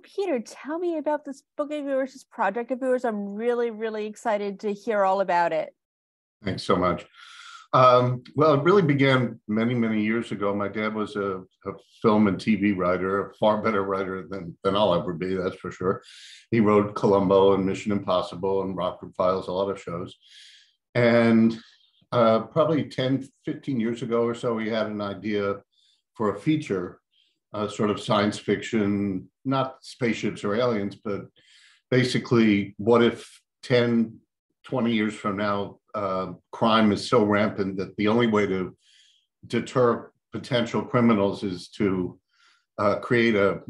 Peter, tell me about this book of yours, this project of yours. I'm really, really excited to hear all about it. Thanks so much. Well, it really began many, many years ago. My dad was a film and TV writer, a far better writer than I'll ever be, that's for sure. He wrote Columbo and Mission Impossible and Rockford Files, a lot of shows. And probably 10, 15 years ago or so, he had an idea for a feature, sort of science fiction, not spaceships or aliens, but basically, what if 10, 20 years from now, crime is so rampant that the only way to deter potential criminals is to create a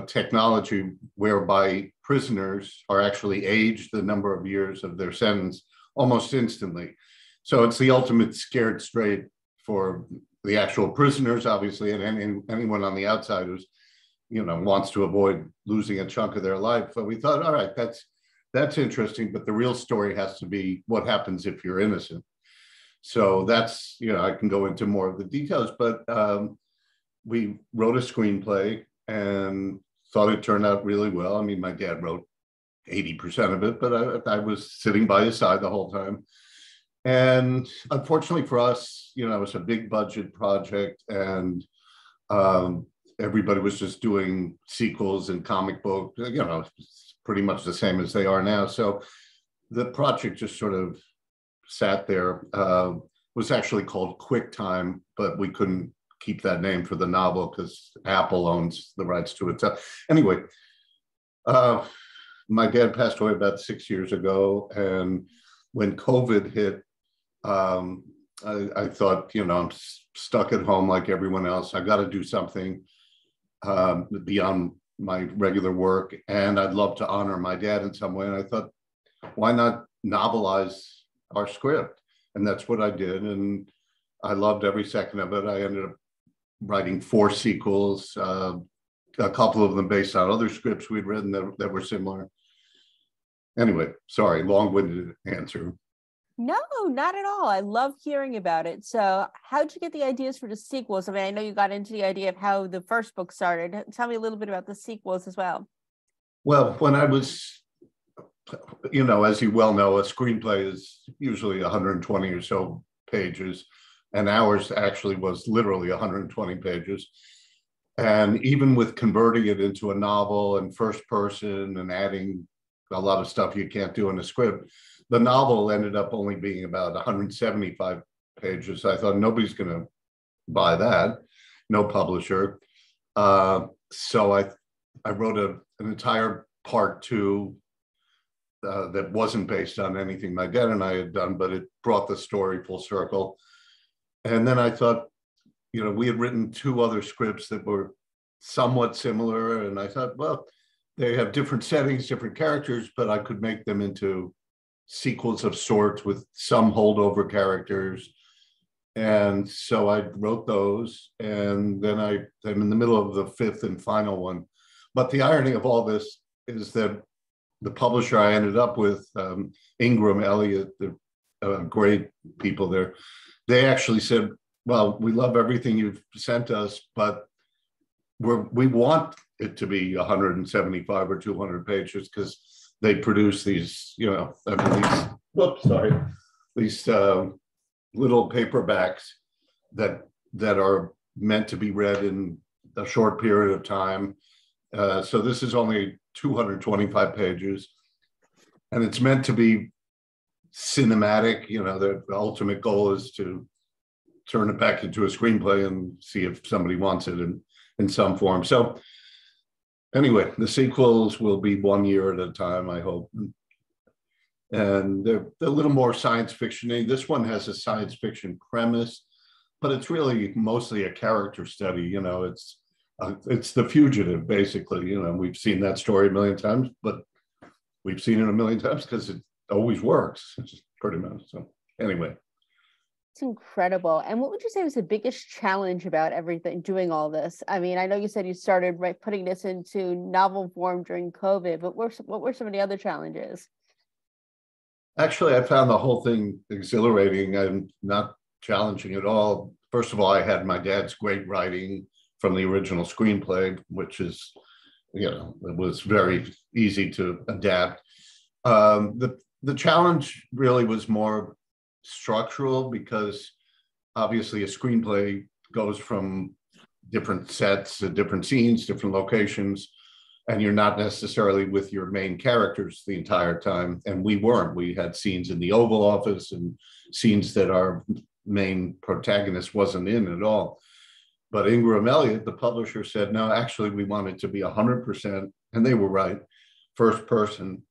technology whereby prisoners are actually aged the number of years of their sentence almost instantly. So it's the ultimate scared straight for the actual prisoners, obviously, and anyone on the outside who's, wants to avoid losing a chunk of their life. But we thought, all right, that's interesting, but the real story has to be what happens if you're innocent. So that's, I can go into more of the details, but we wrote a screenplay and thought it turned out really well. I mean, my dad wrote 80% of it, but I was sitting by his side the whole time. And unfortunately for us, it was a big budget project, and everybody was just doing sequels and comic book, pretty much the same as they are now. So the project just sort of sat there. Was actually called QuickTime, but we couldn't keep that name for the novel because Apple owns the rights to it. So anyway, my dad passed away about 6 years ago. And when COVID hit, I thought, I'm stuck at home like everyone else. I got to do something beyond my regular work, and I'd love to honor my dad in some way. And I thought, why not novelize our script? And that's what I did, and I loved every second of it. I ended up writing 4 sequels, a couple of them based on other scripts we'd written that were similar. Anyway, sorry, long-winded answer. No, not at all. I love hearing about it. So how'd you get the ideas for the sequels? I mean, I know you got into the idea of how the first book started. Tell me a little bit about the sequels as well. Well, when I was, as you well know, a screenplay is usually 120 or so pages, and ours actually was literally 120 pages. And even with converting it into a novel and first person and adding a lot of stuff you can't do in a script, the novel ended up only being about 175 pages. I thought nobody's going to buy that, no publisher. So I wrote an entire part 2 that wasn't based on anything my dad and I had done, but it brought the story full circle. And then I thought, we had written 2 other scripts that were somewhat similar. And I thought, well, they have different settings, different characters, but I could make them into sequels of sorts with some holdover characters. And so I wrote those, and then I'm in the middle of the 5th and final one. But the irony of all this is that the publisher I ended up with, Ingram Elliott, the great people there, they actually said, well, we love everything you've sent us, but we want it to be 175 or 200 pages because they produce these, these little paperbacks that are meant to be read in a short period of time. So this is only 225 pages, and it's meant to be cinematic. The ultimate goal is to turn it back into a screenplay and see if somebody wants it in some form. So anyway, the sequels will be 1 year at a time, I hope. And they're a little more science fiction-y. This one has a science fiction premise, but it's really mostly a character study. It's The Fugitive, basically. We've seen that story a million times, but we've seen it a million times because it always works, pretty much. So anyway. It's incredible. And what would you say was the biggest challenge about everything, doing all this? I mean, I know you said you started putting this into novel form during COVID, but what were some of the other challenges? Actually, I found the whole thing exhilarating and not challenging at all. First of all, I had my dad's great writing from the original screenplay, which is, it was very easy to adapt. The challenge really was more structural because obviously a screenplay goes from different sets, different scenes, different locations, and you're not necessarily with your main characters the entire time. And we weren't. We had scenes in the Oval Office and scenes that our main protagonist wasn't in at all. But Ingram Elliott, the publisher, said, no, actually, we want it to be 100%. And they were right, first person.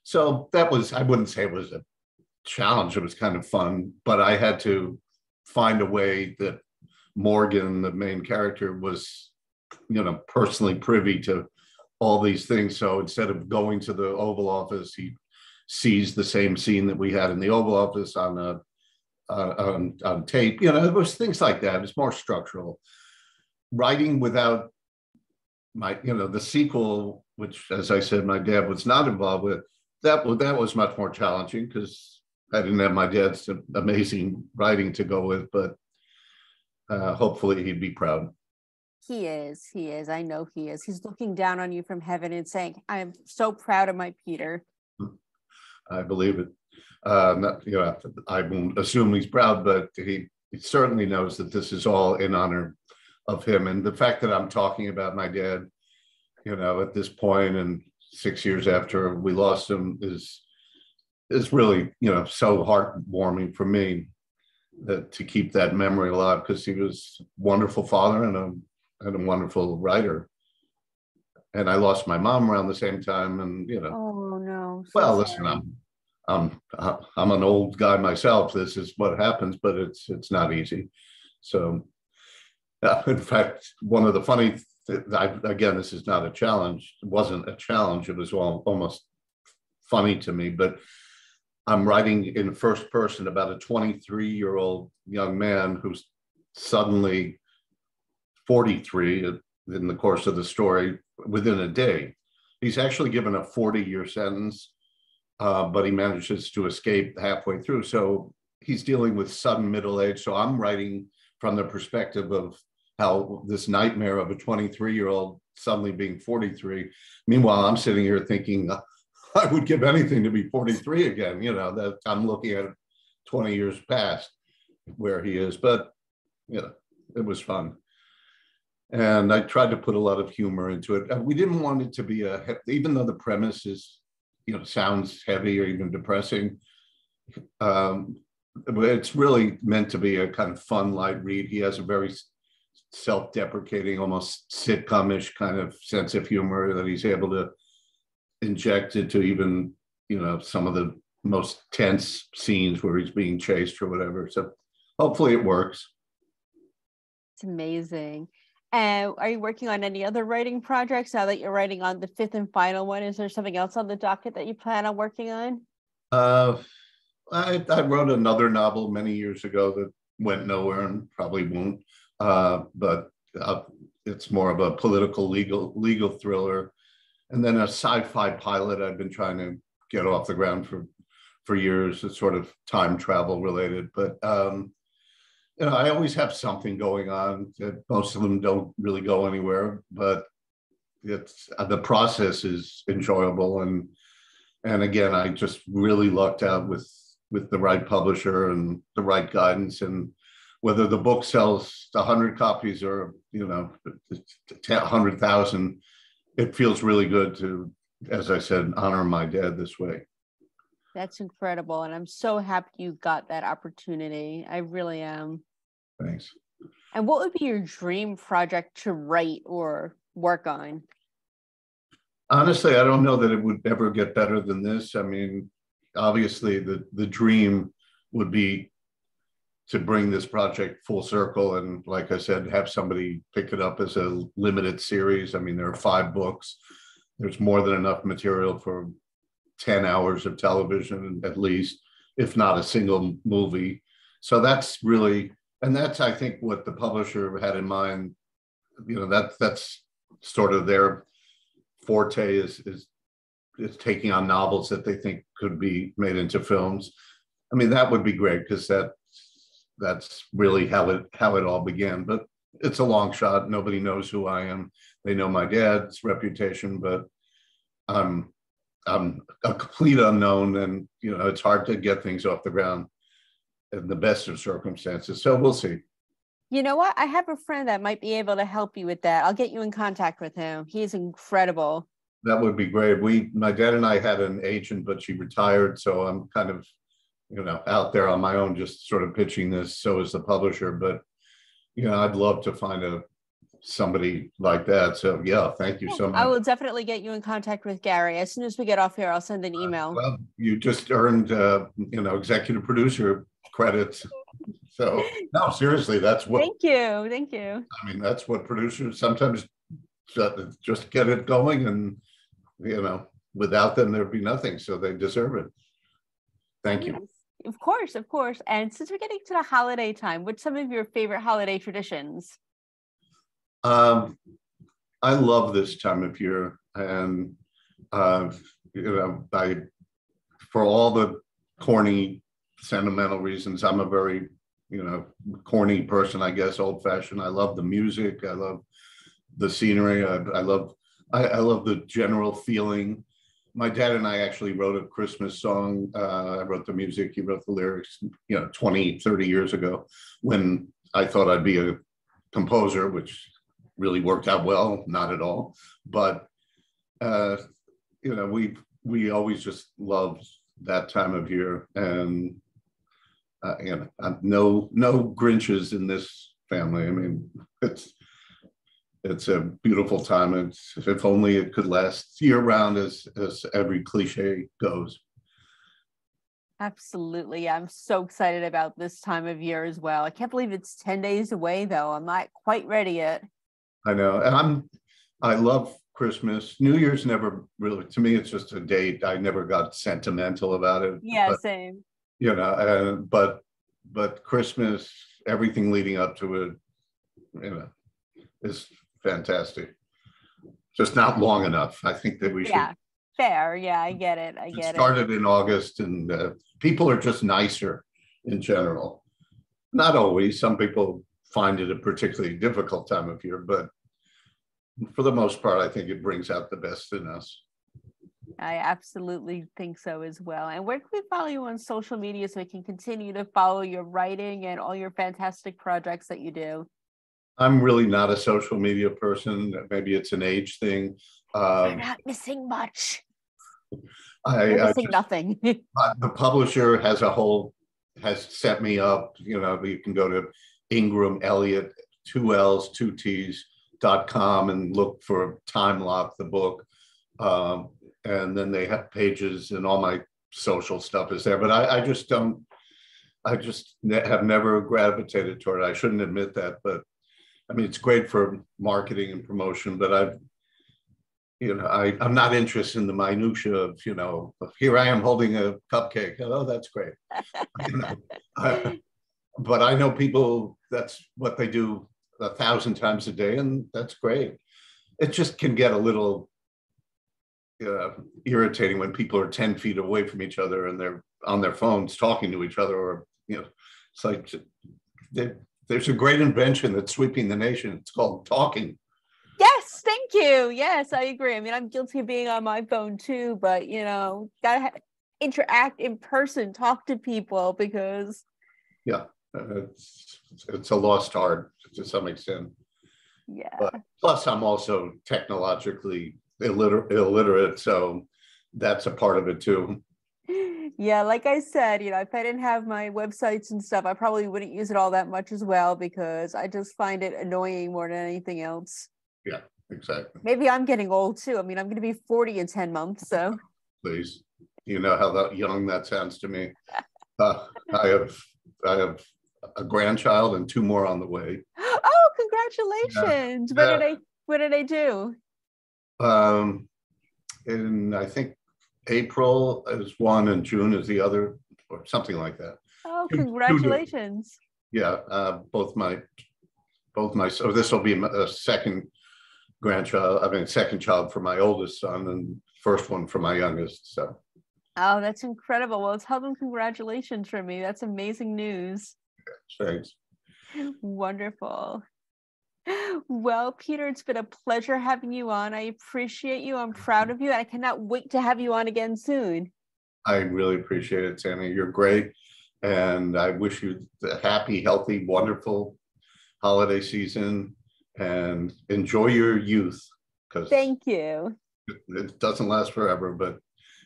So that was, I wouldn't say it was a challenge. It was kind of fun, but I had to find a way that Morgan, the main character, was, personally privy to all these things. So instead of going to the Oval Office, he sees the same scene that we had in the Oval Office on tape. It was things like that. It's more structural. Writing without the sequel, which, as I said, my dad was not involved with, that was much more challenging because I didn't have my dad's amazing writing to go with, but hopefully he'd be proud. He is. I know he is. He's looking down on you from heaven and saying, I'm so proud of my Peter. I believe it. I won't assume he's proud, but he certainly knows that this is all in honor of him. And the fact that I'm talking about my dad, at this point and 6 years after we lost him is really, so heartwarming for me to keep that memory alive, because he was a wonderful father and a wonderful writer. And I lost my mom around the same time, and Oh no! Well, listen, I'm an old guy myself. This is what happens, but it's not easy. So, in fact, one of the funny again, this is not a challenge. It wasn't a challenge. It was almost funny to me, but I'm writing in first person about a 23-year-old young man who's suddenly 43 in the course of the story within a day. He's actually given a 40-year sentence, but he manages to escape halfway through. So he's dealing with sudden middle age. So I'm writing from the perspective of how this nightmare of a 23-year-old suddenly being 43. Meanwhile, I'm sitting here thinking, I would give anything to be 43 again. That I'm looking at 20 years past where he is, but it was fun. And I tried to put a lot of humor into it. We didn't want it to be even though the premise is, sounds heavy or even depressing. It's really meant to be a kind of fun, light read. He has a very self-deprecating, almost sitcom-ish kind of sense of humor that he's able to inject into even, some of the most tense scenes where he's being chased or whatever. So hopefully it works. It's amazing. And are you working on any other writing projects now that you're writing on the fifth and final one? Is there something else on the docket that you plan on working on? I wrote another novel many years ago that went nowhere and probably won't. But it's more of a political legal thriller. And then a sci-fi pilot I've been trying to get off the ground for years. It's sort of time travel related, but I always have something going on. Most of them don't really go anywhere, but it's the process is enjoyable. And again, I just really lucked out with the right publisher and the right guidance. And whether the book sells 100 copies or 100,000, it feels really good to, as I said, honor my dad this way. That's incredible. And I'm so happy you got that opportunity. I really am. Thanks. And what would be your dream project to write or work on? Honestly, I don't know that it would ever get better than this. I mean, obviously the dream would be to bring this project full circle. And like I said, have somebody pick it up as a limited series. I mean, there are 5 books. There's more than enough material for 10 hours of television, at least, if not a single movie. So that's really, and that's, I think, what the publisher had in mind. That's sort of their forte is taking on novels that they think could be made into films. I mean, that would be great because that's really how it all began. But it's a long shot. Nobody knows who I am. they know my dad's reputation, but I'm a complete unknown, and it's hard to get things off the ground in the best of circumstances. So we'll see. You know what? I have a friend that might be able to help you with that. I'll get you in contact with him. He's incredible. That would be great. My dad and I had an agent, but she retired, so I'm kind of, out there on my own, just sort of pitching this. So is the publisher, but I'd love to find somebody like that. So yeah, thank you so much. I will definitely get you in contact with Gary. As soon as we get off here, I'll send an email. Well, you just earned, executive producer credits. So no, seriously, that's what. Thank you. I mean, that's what producers sometimes just get it going, and without them there'd be nothing. So they deserve it. Thank you. Of course. And since we're getting to the holiday time, what's some of your favorite holiday traditions? I love this time of year, and for all the corny, sentimental reasons, I'm a very corny person, I guess, old fashioned. I love the music. I love the scenery. I love the general feeling. My dad and I actually wrote a Christmas song. I wrote the music. He wrote the lyrics, 20, 30 years ago, when I thought I'd be a composer, which really worked out well, not at all. But, we always just loved that time of year. And no Grinches in this family. I mean, it's a beautiful time. If only it could last year round, as every cliche goes. Absolutely. I'm so excited about this time of year as well. I can't believe it's 10 days away, though. I'm not quite ready yet. I know. And I love Christmas. New Year's never really, to me, it's just a date. I never got sentimental about it. Yeah, same. But Christmas, everything leading up to it, is fantastic. Just not long enough. I think that we should. Yeah, fair. Yeah, I get it. It started in August, and people are just nicer in general. Not always. Some people find it a particularly difficult time of year, but for the most part, I think it brings out the best in us. I absolutely think so as well. And where can we follow you on social media so we can continue to follow your writing and all your fantastic projects that you do? I'm really not a social media person. Maybe it's an age thing. You're not missing much. You're missing nothing. The publisher has set me up. You can go to Ingram Elliott, 2 L's, 2 T's.com and look for Time Lock, the book. And then they have pages, and all my social stuff is there. But I just have never gravitated toward it. I shouldn't admit that, but I mean, it's great for marketing and promotion, but I'm not interested in the minutia of, here I am holding a cupcake. Oh, that's great. But I know people, that's what they do 1,000 times a day, and that's great. It just can get a little irritating when people are 10 feet away from each other and they're on their phones talking to each other, or, it's like there's a great invention that's sweeping the nation. It's called talking. Yes, thank you. Yes, I agree. I mean, I'm guilty of being on my phone too, but gotta interact in person, talk to people, because it's a lost art to some extent. Yeah. But plus, I'm also technologically illiterate, so that's a part of it too. Yeah, like I said, if I didn't have my websites and stuff, I probably wouldn't use it all that much as well, because I just find it annoying more than anything else. Yeah, exactly. Maybe I'm getting old too. I mean, I'm going to be 40 in 10 months, so. Please, you know how young that sounds to me. I have a grandchild and 2 more on the way. Oh, congratulations! Yeah. What did I do? In I think April is one and June is the other, or something like that. Oh, congratulations! Both my. So this will be a second child for my oldest son, and first one for my youngest. So. Oh, that's incredible. Well, tell them congratulations from me. That's amazing news. Thanks. Wonderful. Well, Peter, it's been a pleasure having you on. I appreciate you. I'm proud of you. I cannot wait to have you on again soon. I really appreciate it, Sammy. You're great. And I wish you the happy, healthy, wonderful holiday season and enjoy your youth because Thank you. it doesn't last forever, but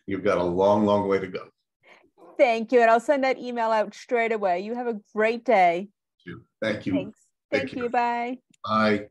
you've got a long, long way to go. Thank you. And I'll send that email out straight away. You have a great day. Thank you. Thanks. Thank you. Bye. Bye.